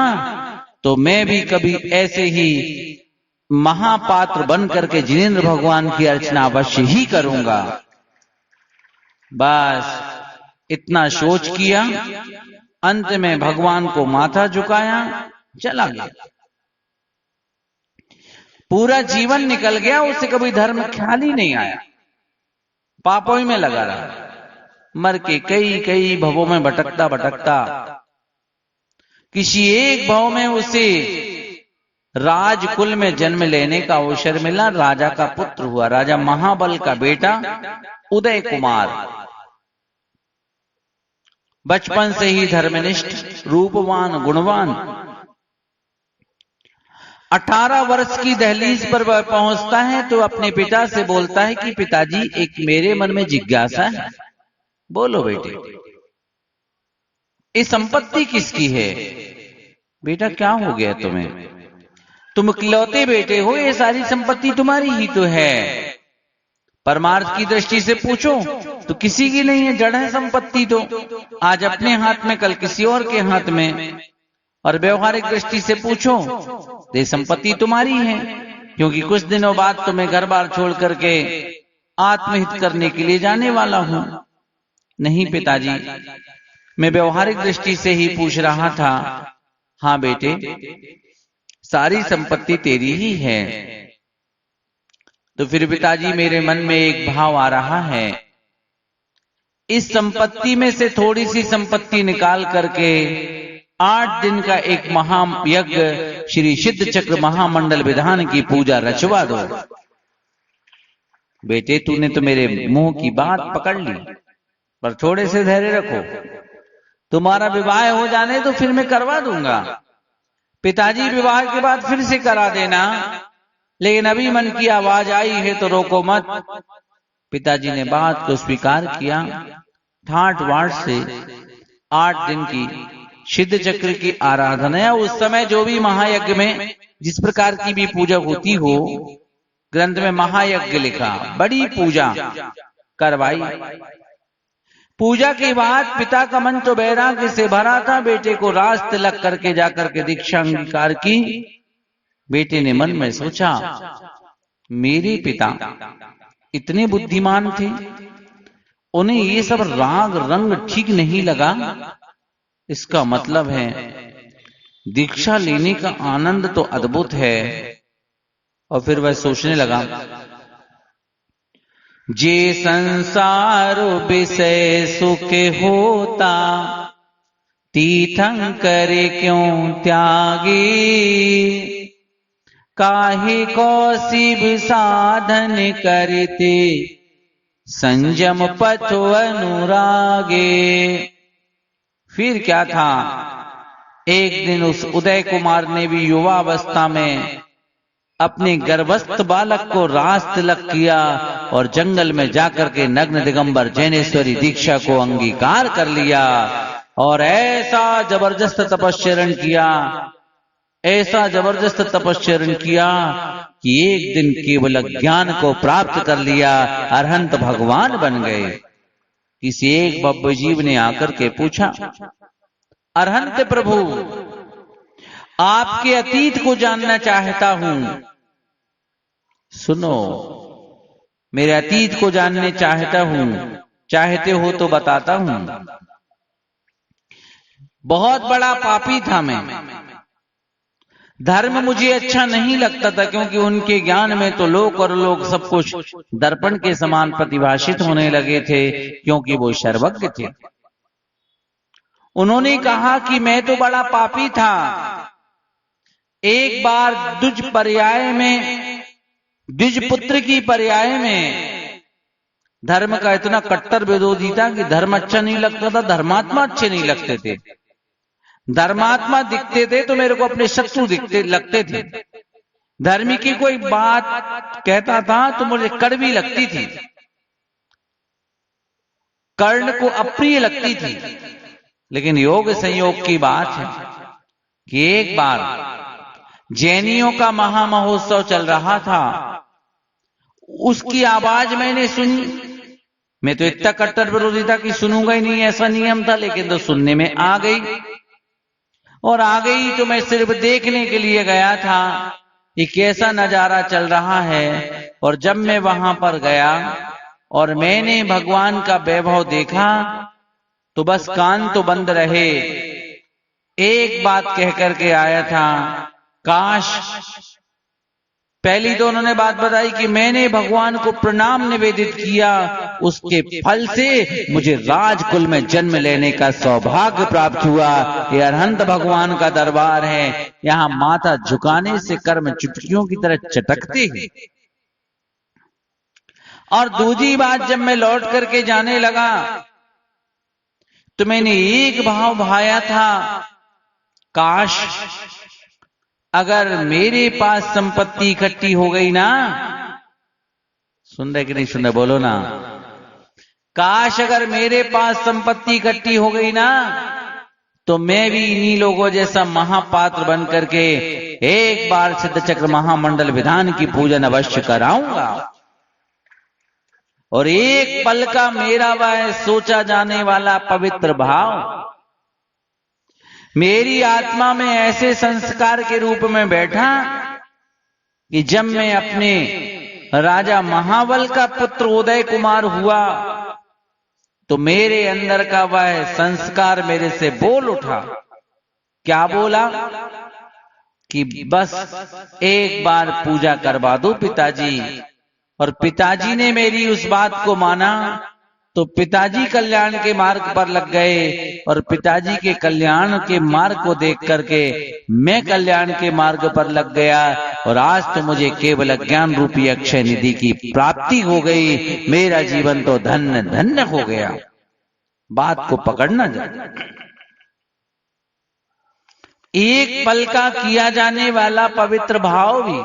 तो मैं भी कभी ऐसे ही महापात्र बन करके जिनेंद्र भगवान की अर्चना अवश्य ही करूंगा। बस इतना सोच किया, अंत में भगवान को माथा झुकाया, चला गया। पूरा जीवन निकल गया, उसे कभी धर्म ख्याल ही नहीं आया, पापों में लगा रहा। मर के कई भवों में भटकता किसी एक भव में उसे राजकुल में जन्म लेने का अवसर मिला, राजा का पुत्र हुआ, राजा महाबल का बेटा उदय कुमार। बचपन से ही धर्मनिष्ठ, रूपवान, गुणवान। 18 वर्ष की दहलीज पर वह पहुंचता है तो अपने पिता से बोलता है कि पिताजी, एक मेरे मन में जिज्ञासा है। बोलो बेटे, ये संपत्ति किसकी है? बेटा क्या हो गया तुम्हें? तुम इकलौते बेटे हो, ये सारी संपत्ति तुम्हारी ही तो है। परमार्थ की दृष्टि से पूछो तो किसी की नहीं है, जड़ है संपत्ति तो। आज अपने हाथ में, कल किसी और के हाथ में। और व्यवहारिक दृष्टि से पूछो तो ये संपत्ति तुम्हारी है, क्योंकि कुछ दिनों बाद तुम्हें घर बार छोड़ करके आत्महित करने के लिए जाने वाला हूं। नहीं पिताजी, मैं व्यवहारिक दृष्टि से ही पूछ रहा था। हाँ बेटे, सारी संपत्ति तेरी ही है। तो फिर पिताजी, मेरे मन में एक भाव आ रहा है, इस संपत्ति में से थोड़ी सी संपत्ति निकाल करके 8 दिन का एक महायज्ञ श्री सिद्ध चक्र महामंडल विधान की पूजा रचवा दो। बेटे, तूने तो मेरे मुंह की बात पकड़ ली, पर थोड़े से धैर्य रखो। तुम्हारा विवाह हो जाने तो फिर मैं करवा दूंगा। पिताजी, विवाह के बाद फिर से करा देना, लेकिन अभी मन की आवाज आई है तो रोको मत। पिताजी ने बात को स्वीकार किया। ठाट वाट से 8 दिन की सिद्ध चक्र की आराधना। उस समय जो भी महायज्ञ में जिस प्रकार की भी पूजा होती हो, ग्रंथ में महायज्ञ लिखा, बड़ी पूजा करवाई। पूजा के बाद पिता का मन तो वैराग्य से भरा था। बेटे को राज तिलक करके जाकर के दीक्षा अंगीकार की। बेटे ने मन में सोचा, मेरे पिता इतने बुद्धिमान थे, उन्हें ये सब राग रंग ठीक नहीं लगा। इसका मतलब है दीक्षा लेने का आनंद तो अद्भुत है। और फिर वह सोचने लगा, जे संसार विषय सुख होता, तीर्थंकर क्यों त्यागे, काहे कौशिब साधन करते, संयम पथ अनुरागे। फिर क्या था, एक दिन उस उदय कुमार ने भी युवावस्था में अपने गर्भस्थ बालक को रास तिलक किया और जंगल में जाकर के नग्न दिगंबर जैनेश्वरी दीक्षा को अंगीकार कर लिया। और ऐसा जबरदस्त तपस्चरण किया, ऐसा जबरदस्त तपस्चरण किया कि एक दिन केवल ज्ञान को प्राप्त कर लिया, अरहंत भगवान बन गए। किसी एक बब्ब जीव ने आकर के पूछा, अरहंत प्रभु, आपके अतीत को जानना चाहता हूं। सुनो, मेरे अतीत को जानने चाहता हूं, चाहते हो तो बताता हूं। बहुत बड़ा पापी था मैं। धर्म मुझे अच्छा नहीं लगता था, क्योंकि उनके ज्ञान में तो लोक और लोक सब कुछ दर्पण के समान प्रतिभाषित होने लगे थे, क्योंकि वो सर्वज्ञ थे। उन्होंने कहा कि मैं तो बड़ा पापी था। एक बार द्विज पुत्र की पर्याय में धर्म का इतना कट्टर विरोधी था कि धर्म अच्छा नहीं लगता था, धर्मात्मा अच्छे नहीं लगते थे। धर्मात्मा दिखते थे तो मेरे को अपने शत्रु लगते थे। धर्म की कोई बात कहता था तो मुझे कड़वी लगती थी, कर्ण को अप्रिय लगती थी। लेकिन योग संयोग की बात है कि एक बार जैनियों का महामहोत्सव चल रहा था, उसकी आवाज मैंने सुनी। मैं तो इतना कट्टर विरोधी था कि सुनूंगा ही नहीं, ऐसा नियम था, लेकिन तो सुनने में आ गई। और आ गई तो मैं सिर्फ देखने के लिए गया था कि कैसा नजारा चल रहा है। और जब मैं वहां पर गया और मैंने भगवान का वैभव देखा तो बस कान तो बंद रहे। एक बात कह करके आया था, काश। पहली तो उन्होंने बात बताई कि मैंने भगवान को प्रणाम निवेदित किया उसके फल से मुझे राजकुल में जन्म लेने का सौभाग्य प्राप्त हुआ। ये अरहंत भगवान का दरबार है। यहाँ माथा झुकाने से कर्म चुटकियों की तरह चटकते हैं। और दूसरी बात, जब मैं लौट करके जाने लगा तो मैंने एक भाव भाया था, काश अगर मेरे पास संपत्ति इकट्ठी हो गई ना, सुन रहे कि नहीं सुन रहे, बोलो ना, काश अगर मेरे पास संपत्ति इकट्ठी हो गई ना, तो मैं भी इन्हीं लोगों जैसा महापात्र बन करके एक बार सिद्ध चक्र महामंडल विधान की पूजन अवश्य कराऊंगा। और एक पल का मेरा वह सोचा जाने वाला पवित्र भाव मेरी आत्मा में ऐसे संस्कार के रूप में बैठा कि जब मैं अपने राजा महाबल का पुत्र उदय कुमार हुआ तो मेरे अंदर का वह संस्कार मेरे से बोल उठा। क्या बोला कि बस एक बार पूजा करवा दो पिताजी। और पिताजी ने मेरी उस बात को माना तो पिताजी कल्याण के मार्ग पर लग गए। और पिताजी के कल्याण के मार्ग को देख करके मैं कल्याण के मार्ग पर लग गया। और आज तो मुझे केवल ज्ञान रूपी अक्षय निधि की प्राप्ति हो गई। मेरा जीवन तो धन्य धन्य हो गया। बात को पकड़ना जाए, एक पल का किया जाने वाला पवित्र भाव भी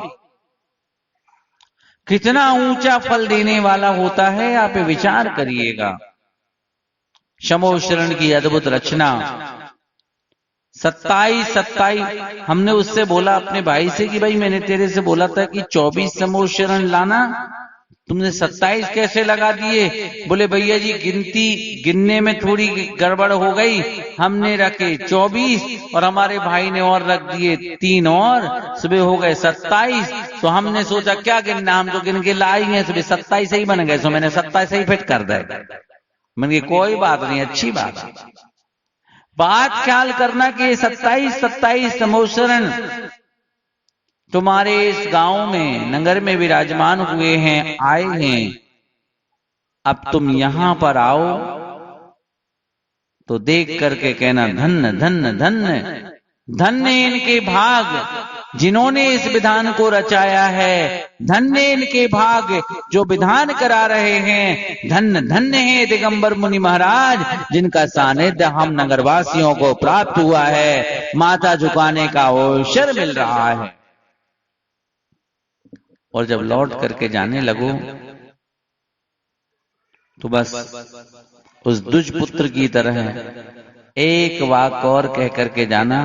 कितना ऊंचा फल देने वाला होता है, आप विचार करिएगा। शमो शरण की अद्भुत रचना 27 हमने उससे बोला अपने भाई से कि भाई मैंने तेरे से बोला था कि 24 समो शरण लाना, तुमने 27 कैसे लगा दिए? बोले भैया जी गिनने में थोड़ी गड़बड़ हो गई, हमने रखे 24 और हमारे भाई ने और रख दिए 3 और सुबह हो गए 27। तो हमने सोचा क्या गिनना, हम तो गिन के लाएंगे, सुबह 27 ही बन गए। तो मैंने 27 ही फिट कर दिया। मैंने कोई बात नहीं, अच्छी बात ख्याल करना कि 27 समोशरण तुम्हारे इस गांव में नगर में विराजमान हुए हैं, आए हैं। अब तुम यहां पर आओ तो देख करके कहना धन्य धन्य धन्य धन्य इनके भाग जिन्होंने इस विधान को रचाया है, धन्य इनके भाग जो विधान करा रहे हैं, धन्य धन्य है दिगंबर मुनि महाराज जिनका सानिध्य हम नगरवासियों को प्राप्त हुआ है। माथा झुकाने का अवसर मिल रहा है। और जब लौट करके जाने लगो तो बस उस दुष्पुत्र की तरह एक वाक और कह करके जाना,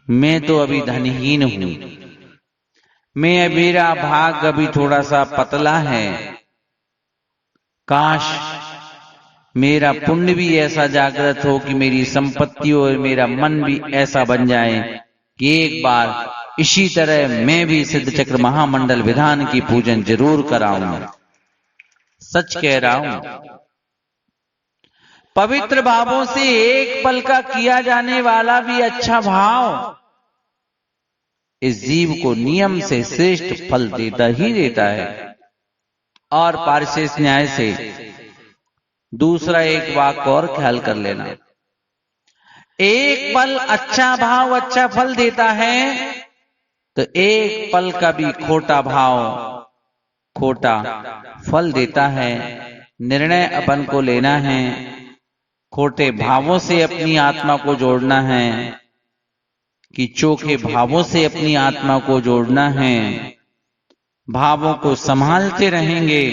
मैं तो अभी धनहीन हूं, मैं मेरा भाग अभी थोड़ा सा पतला है, काश मेरा पुण्य भी ऐसा जागृत हो कि मेरी संपत्ति और मेरा मन भी ऐसा बन जाए कि एक बार इसी तरह मैं भी सिद्ध चक्र महामंडल विधान की पूजन जरूर कराऊंगा। सच कह रहा हूं, पवित्र भावों से एक पल का किया जाने वाला भी अच्छा भाव इस जीव को नियम से श्रेष्ठ फल देता ही देता है। और पारशेष न्याय से दूसरा एक वाक्य और ख्याल कर लेना, एक पल अच्छा भाव अच्छा फल देता है तो एक पल का भी खोटा भाव खोटा फल देता है। निर्णय अपन को लेना है, खोटे भावों से अपनी आत्मा को जोड़ना है कि चोखे भावों से अपनी आत्मा को जोड़ना है। भावों को संभालते रहेंगे,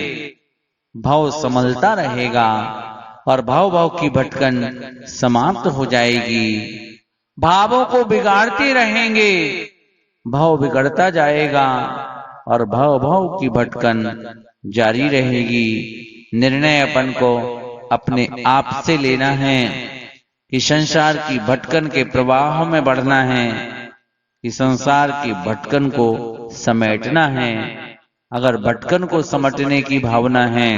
भाव संभलता रहेगा और भाव की भटकन समाप्त हो जाएगी। भावों को बिगाड़ते रहेंगे, भाव बिगड़ता जाएगा और भाव की भटकन जारी रहेगी। निर्णय अपन को अपने आप से लेना है कि संसार की भटकन के प्रवाह में बढ़ना है, कि संसार की भटकन को समेटना है। अगर भटकन को समेटने की भावना है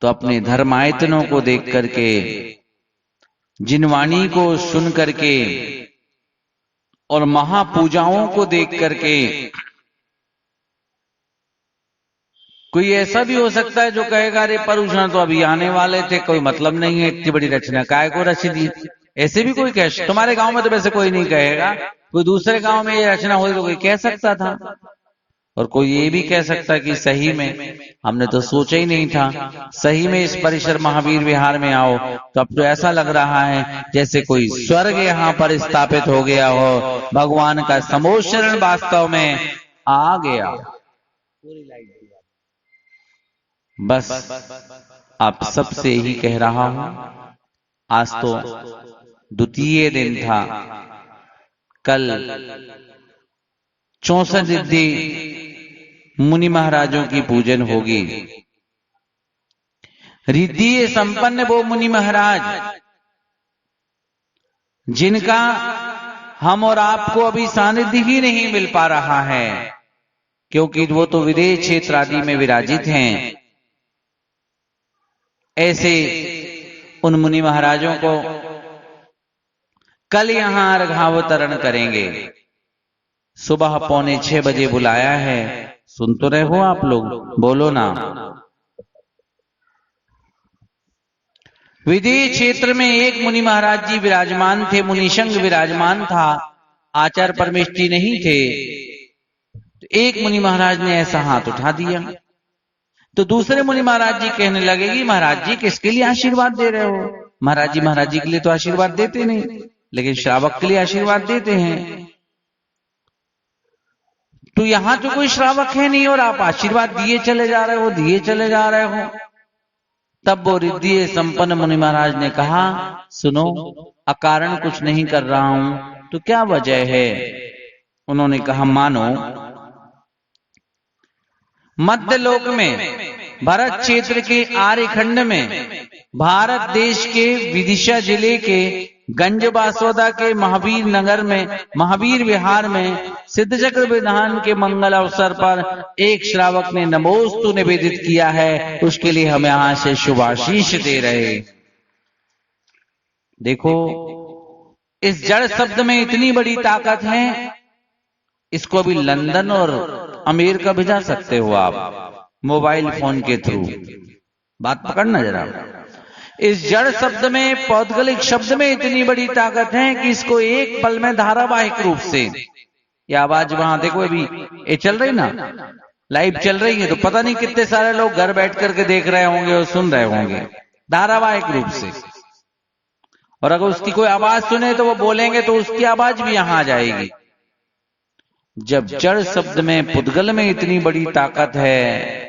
तो अपने धर्मायतनों को देख करके, जिनवाणी को सुन करके और महापूजाओं को देख करके कोई ऐसा भी हो सकता है जो कहेगा अरे परूषण तो अभी आने वाले थे, कोई मतलब नहीं है, इतनी बड़ी रचना काय को रच दी। ऐसे भी कोई कह, तुम्हारे गांव में तो वैसे कोई नहीं कहेगा, कोई दूसरे गांव में ये रचना हुई तो कोई कह सकता था। और कोई ये भी कह सकता कि सही में हमने तो सोचा ही नहीं था, सही में इस परिसर महावीर विहार में आओ तो अब तो ऐसा लग रहा है जैसे कोई स्वर्ग यहाँ पर स्थापित हो गया हो, भगवान का समोशरण वास्तव में आ गया। बस आप सबसे ही कह रहा हूं, आज तो द्वितीय दिन था, कल 64 रिद्धि मुनि महाराजों की पूजन होगी। रिद्धि संपन्न वो मुनि महाराज जिनका हम और आपको अभी सानिध्य ही नहीं मिल पा रहा है, क्योंकि वो तो विदेश क्षेत्र आदि में विराजित हैं। ऐसे उन मुनि महाराजों को कल यहां अर्घावतरण करेंगे। सुबह 5:45 बजे बुलाया है, सुन तो रहे हो आप लोग, बोलो ना। विदेश क्षेत्र में एक मुनि महाराज जी विराजमान थे, मुनिशंग विराजमान था, आचार्य परमेष्ठी नहीं थे। तो एक मुनि महाराज ने ऐसा हाथ उठा दिया तो दूसरे मुनि महाराज जी कहने लगे कि महाराज जी किसके लिए आशीर्वाद दे रहे हो? महाराज जी के लिए तो आशीर्वाद देते नहीं, लेकिन श्रावक के लिए आशीर्वाद देते हैं। तो यहां तो कोई श्रावक है नहीं और आप आशीर्वाद दिए चले जा रहे हो, दिए चले जा रहे हो। तब वो रिद्धि संपन्न मुनि महाराज ने कहा, सुनो, अकारण कुछ नहीं कर रहा हूं, तो क्या वजह है? उन्होंने कहा, मानो मध्य लोक में भरत क्षेत्र के आर्यखंड में भारत देश के विदिशा जिले के गंज बासोदा के महावीर नगर में महावीर विहार में सिद्धचक्र विधान के मंगल अवसर पर एक श्रावक ने नमोस्तु निवेदित किया है, उसके लिए हम यहां से शुभाशीष दे रहे। देखो, इस जड़ शब्द में इतनी बड़ी ताकत है, इसको अभी लंदन और अमेरिका भिजा सकते हो आप मोबाइल फोन के थ्रू। बात पकड़ना जरा। इस जड़ शब्द में, पौद्गलिक शब्द में इतनी बड़ी ताकत है कि इसको एक पल में धारावाहिक रूप से, ये आवाज वहां देखो अभी ये चल रही ना, लाइव चल रही है, तो पता नहीं कितने सारे लोग घर बैठ करके देख रहे होंगे और सुन रहे होंगे धारावाहिक रूप से। और अगर उसकी कोई आवाज सुने तो वो बोलेंगे तो उसकी आवाज भी यहां आ जाएगी। जब जड़ शब्द में, पुद्गल में इतनी बड़ी ताकत है,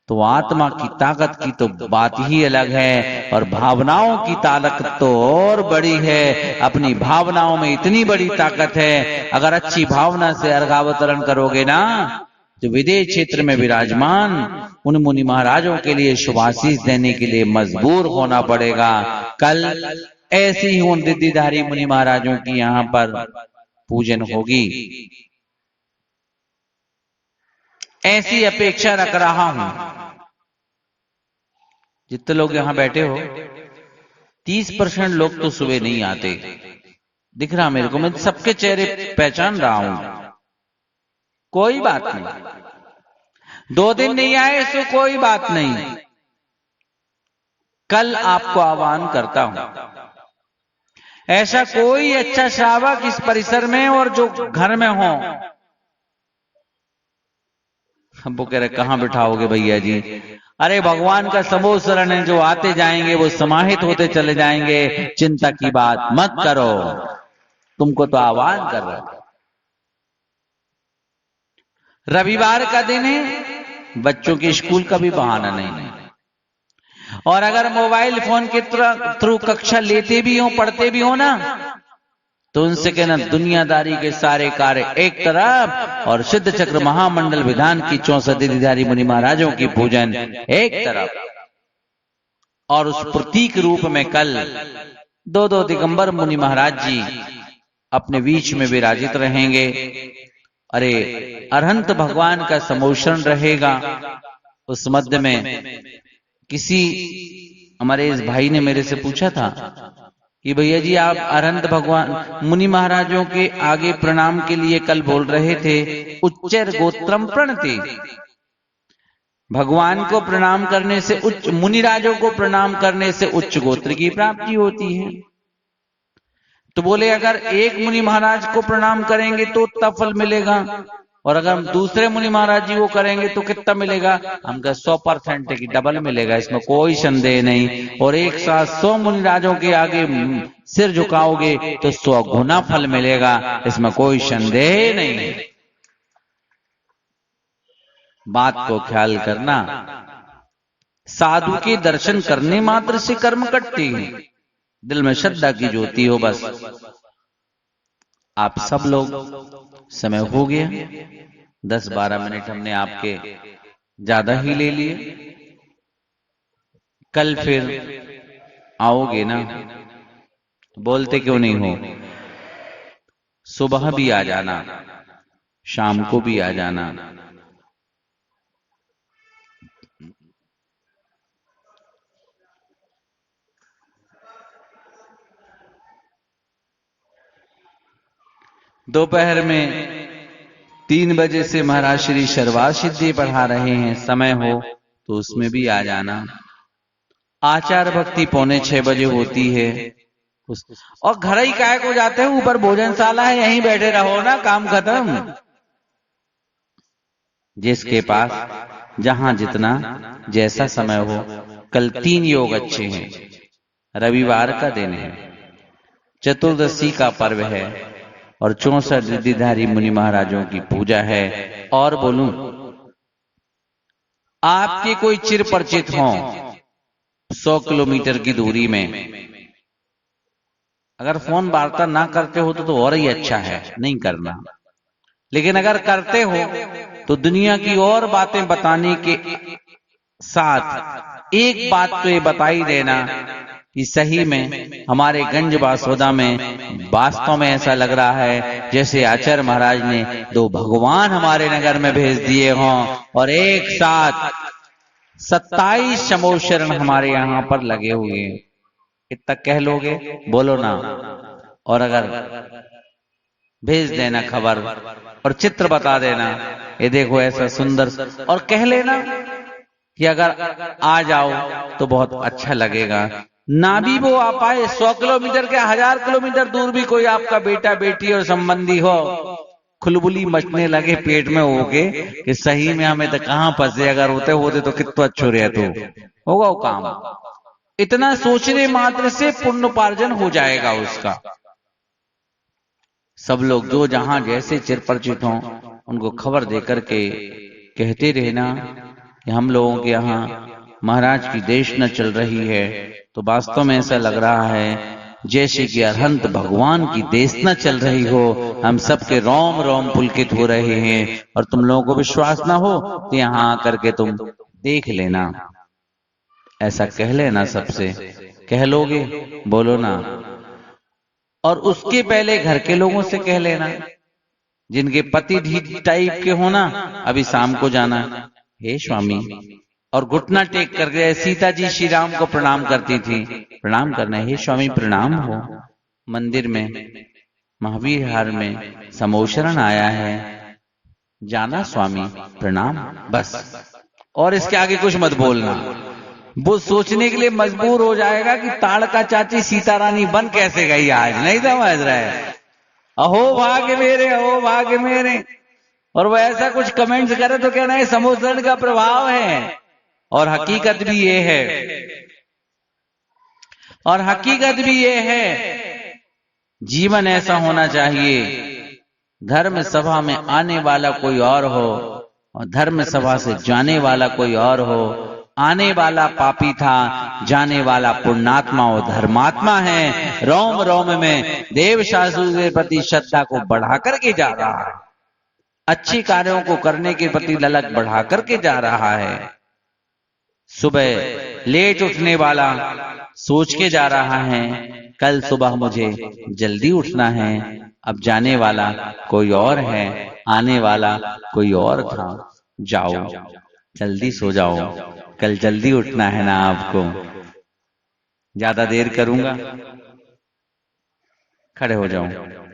तो आत्मा की ताकत की तो बात ही अलग है, और भावनाओं की ताकत तो और बड़ी है। अपनी भावनाओं में इतनी बड़ी ताकत है, अगर अच्छी भावना से अर्घावतरण करोगे ना, तो विदेश क्षेत्र में विराजमान उन मुनि महाराजों के लिए शुभाशीष देने के लिए मजबूर होना पड़ेगा। कल ऐसी ही उन रिद्धिधारी मुनि महाराजों की यहां पर पूजन होगी, ऐसी अपेक्षा रख रहा हूं। जितने लोग यहां बैठे हो, 30% लोग तो सुबह नहीं आते, दिख रहा मेरे को, मैं सबके चेहरे पहचान रहा हूं। कोई बात नहीं, 2 दिन नहीं आए सो कोई बात नहीं, कल आपको आह्वान करता हूं। ऐसा कोई अच्छा श्रावक इस परिसर में और जो घर में हो, वो कह रहे कहां बिठाओगे भैया जी? अरे भगवान का समोसरण है, जो आते जाएंगे वो समाहित होते चले जाएंगे, चिंता की बात मत करो, तुमको तो आह्वान कर रहा था। रविवार का दिन है, बच्चों के स्कूल का भी बहाना नहीं है, और अगर मोबाइल फोन के थ्रू कक्षा लेते भी हो, पढ़ते भी हो ना, तो उनसे कहना दुनियादारी के सारे कार्य एक तरफ और सिद्ध चक्र महामंडल विधान की 64 रिद्धिधारी मुनि महाराजों की पूजन एक तरफ। और उस प्रतीक रूप में कल 2 दिगंबर मुनि महाराज जी अपने बीच में विराजित रहेंगे। अरे अरहंत भगवान का समोषण रहेगा। उस मध्य में किसी हमारे इस भाई ने मेरे से पूछा था कि भैया जी आप अरहंत भगवान मुनि महाराजों के आगे प्रणाम के लिए कल बोल रहे थे, उच्चैर गोत्रम प्रणति, भगवान को प्रणाम करने से उच्च, मुनिराजों को प्रणाम करने से उच्च गोत्र की प्राप्ति होती है। तो बोले अगर एक मुनि महाराज को प्रणाम करेंगे तो उतना फल मिलेगा, और अगर हम दूसरे मुनि महाराज जी को करेंगे तो कितना मिलेगा? हम कह 100% की डबल मिलेगा, इसमें कोई संदेह नहीं। और एक साथ 100 मुनिराजों के आगे सिर झुकाओगे तो 100 गुना फल मिलेगा, इसमें कोई संदेह नहीं। बात को ख्याल करना, साधु के दर्शन करने मात्र से कर्म कटते हैं, दिल में श्रद्धा की ज्योति हो बस। आप सब लोग, समय हो गया, 10-12 मिनट हमने आपके ज्यादा ही ले लिए। कल फिर आओगे ना? बोलते क्यों नहीं हो? सुबह भी आ जाना, शाम को भी आ जाना। दोपहर में 3 बजे से महाराज श्री शर्वार सिद्धि पढ़ा रहे हैं, समय हो तो उसमें भी आ जाना। आचार भक्ति 5:45 बजे होती है। और घर ही काय को जाते हैं, ऊपर भोजनशाला है, यहीं बैठे रहो ना, काम खत्म। जिसके पास जहां जितना जैसा समय हो। कल 3 योग अच्छे हैं, रविवार का दिन है, चतुर्दशी का पर्व है, और 64 रिद्धिधारी मुनि महाराजों की पूजा है। और बोलूं, आपके कोई चिर परिचित हो 100 किलोमीटर की दूरी में, अगर फोन वार्ता ना करते हो तो और ही अच्छा है, नहीं करना। लेकिन अगर करते हो तो दुनिया की और बातें बताने के साथ एक बात तो ये बताई देना कि सही में हमारे गंज बासोदा में वास्तव में ऐसा लग रहा है जैसे आचार्य महाराज ने 2 भगवान हमारे नगर में भेज दिए हों, और एक साथ 27 शमोशरण हमारे यहाँ पर लगे हुए हैं। इतना कह लोगे? बोलो ना। और अगर भेज देना खबर और चित्र बता देना, ये देखो ऐसा सुंदर, और कह लेना कि अगर आ जाओ तो बहुत अच्छा लगेगा। ना भी वो आ पाए, 100 किलोमीटर के 1000 किलोमीटर दूर भी कोई आपका बेटा बेटी और संबंधी हो, खुलबुली मचने लगे पेट में होके कि सही में हमें तो कहां फंसे, अगर होते होते तो कितना अच्छो रहे, तो होगा वो काम। इतना सोचने मात्र से पुण्योपार्जन हो जाएगा उसका। सब लोग जो जहां जैसे चिर परिचित हों उनको खबर देकर के कहते रहना कि हम लोगों के यहाँ महाराज की देश न चल रही है। तो वास्तव में ऐसा लग रहा है जैसे कि अरहंत भगवान की देश न चल रही हो, हम सबके रोम रोम पुलकित हो रहे हैं। और तुम लोगों को विश्वास ना हो तो यहाँ आकर के तुम देख लेना, ऐसा कह लेना, सबसे कह लोगे? बोलो ना। और उसके पहले घर के लोगों से कह लेना, जिनके पति ढीठ टाइप के हो ना, अभी शाम को जाना, हे स्वामी, और घुटना टेक करके सीता जी श्री राम को प्रणाम करती थी, प्रणाम करना, हे स्वामी प्रणाम हो। मंदिर में महावीर हार में समोशरण आया है, जाना स्वामी प्रणाम, बस। और इसके आगे कुछ मत बोलना। वो सोचने के लिए मजबूर हो जाएगा कि ताड़का चाची सीता रानी बन कैसे गई आज, नहीं समझ रहे, अहो भाग्य मेरे, अहो भाग्य मेरे। और वो ऐसा कुछ कमेंट्स करे तो कहना है समोशरण का प्रभाव है। और हकीकत भी ये है, और हकीकत भी ये है, जीवन ऐसा होना चाहिए, धर्म सभा में आने वाला कोई और हो और धर्म सभा से जाने वाला कोई और हो। आने वाला पापी था, जाने वाला पुण्यात्मा और धर्मात्मा है। रोम रोम में देव शास्त्र के प्रति श्रद्धा को बढ़ा करके जा रहा है, अच्छे कार्यों को करने के प्रति ललक बढ़ा करके जा रहा है। सुबह लेट उठने वाला सोच के जा रहा है कल सुबह मुझे जल्दी उठना है, अब जाने वाला कोई और है, आने वाला कोई और था। जाओ जल्दी सो जाओ, कल जल्दी उठना है ना आपको। ज्यादा देर करूंगा, खड़े हो जाओ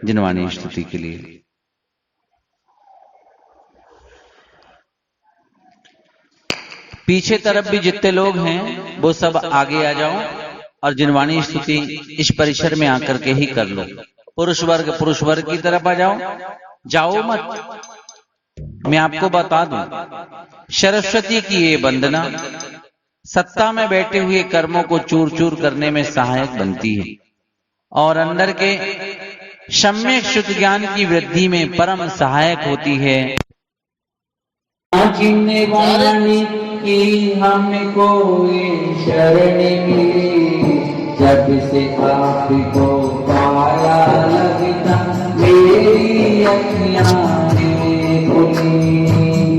जिनवानी स्तुति के लिए। पीछे तरफ भी जितने लोग हैं वो सब आगे आ जाओ और जिनवाणी स्तुति इस परिसर में आकर के ही कर लो। पुरुष वर्ग की तरफ आ जाओ, जाओ मत। मैं आपको बता दूं, सरस्वती की ये वंदना सत्ता में बैठे हुए कर्मों को चूर चूर करने में सहायक बनती है और अंदर के सम्यक शुद्ध ज्ञान की वृद्धि में परम सहायक होती है। वाणी की हमको शरण मिली, जब से आपको पाया लगता मेरी अखियां खुली।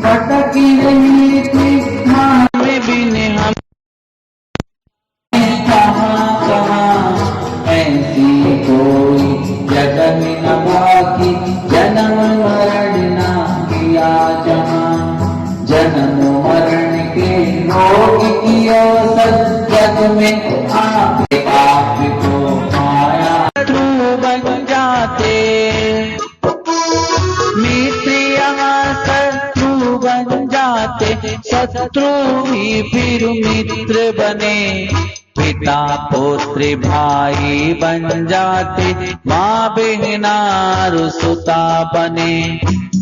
भटकी रही थी में बिन हम कहाँ कहाँ, ऐसी कोई जगह न बाकी, जन्म मरण ना किया जहाँ। जन्म मरण के रोग की औसत जग में आपको पाया। शत्रु बन जाते, मित्र यहाँ शत्रु बन जाते, शत्रु ही फिर मित्र बने। पिता पुत्र भाई बन जाते, माँ बहना सुता बने।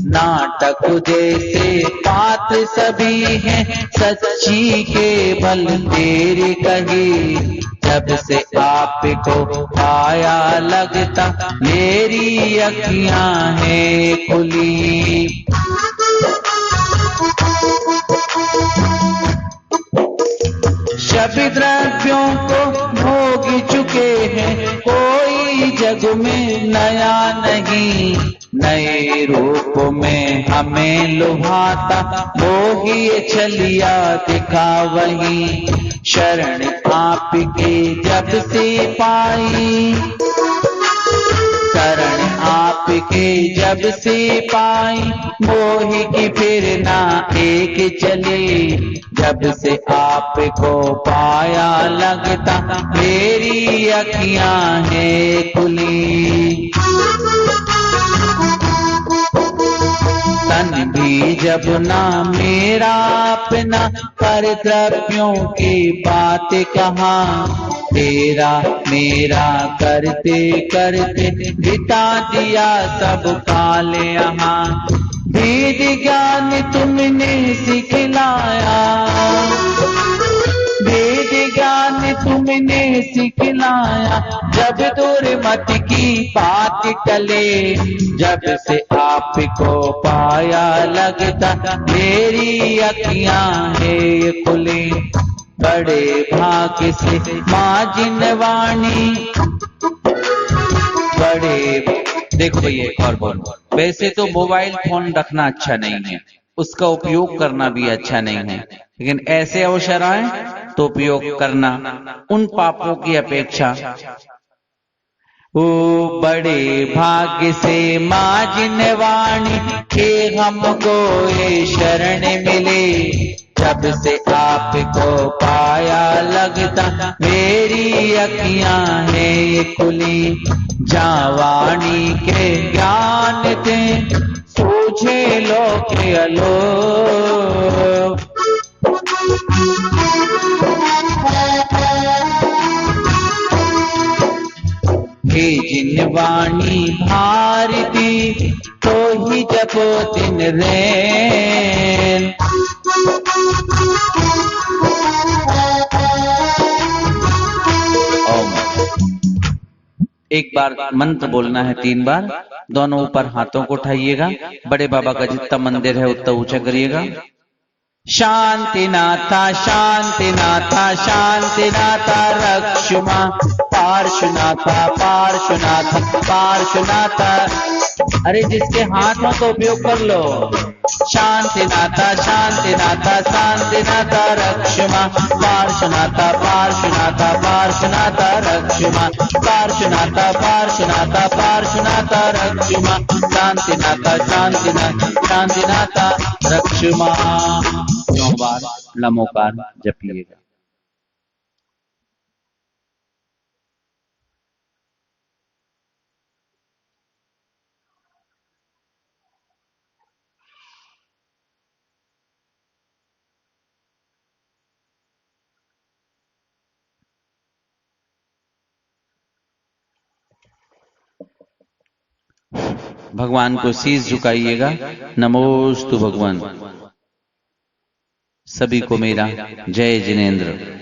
नाटक जैसे पात्र सभी हैं, सच्ची के बल तेरे कहे। जब से आपको पाया लगता मेरी अखियां हैं खुली। सभी द्रव्यों को भोग चुके हैं, कोई जग में नया नहीं। नए रूप में हमें लुभाता मोही छलिया दिखा वही। शरण आपके जब से पाई, शरण आपके जब से पाई, मोह की फिर ना एक चले। जब से आपको पाया लगता मेरी अखियां हैं खुली। तन भी जब ना मेरा अपना, पर द्रव्यों की बात कहा। तेरा मेरा करते करते बिता दिया सब काल यहाँ। वेद ज्ञान तुमने सिखलाया, वेद ज्ञान तुमने सिखलाया। जब दुर्मत की बात टले, जब से आपको पाया लगता मेरी अखियां हैं खुली। बड़े भाग्य से माँ जिनवाणी, बड़े देखो भैया एक और बोल। वैसे तो मोबाइल फोन रखना अच्छा नहीं है, उसका उपयोग करना भी अच्छा नहीं है, लेकिन ऐसे अवसर आए तो उपयोग करना उन पापों की अपेक्षा। ओ बड़े भाग्य से माँ जिनवाणी के हमको ये शरण मिले। जब से आपको पाया लगता मेरी अखियां हैं खुली। जावाणी के ज्ञान थे सूझे लोक अलो। हे जिनवाणी भारती, तो ही जपो दिन रैन। एक बार मंत्र बोलना है 3 बार। दोनों ऊपर हाथों को उठाइएगा। बड़े बाबा का जितना मंदिर है उतना ऊंचा करिएगा। शांतिनाथा शांतिनाथा शांतिनाथा रक्षुमा। पार्श्वनाथा पार्श्वनाथा पार्श्वनाथा। अरे जिसके हाथ हो तो उपयोग कर लो। शांतिनाथा शांतिनाथा शांतिनाथा रक्षुमा। पार्श्वनाथा पार्श्वनाथा पार्श्वनाथा रक्षुमा। पार्श्वनाथा पार्श्वनाथा पार्श्वनाथा रक्षुमा। शांतिनाथा शांतिनाथा शांतिनाथा रक्षुमा। 9 बार लमोकार जपिएगा। भगवान को शीश झुकाइएगा। नमोस्तु भगवान। सभी को मेरा जय जिनेंद्र।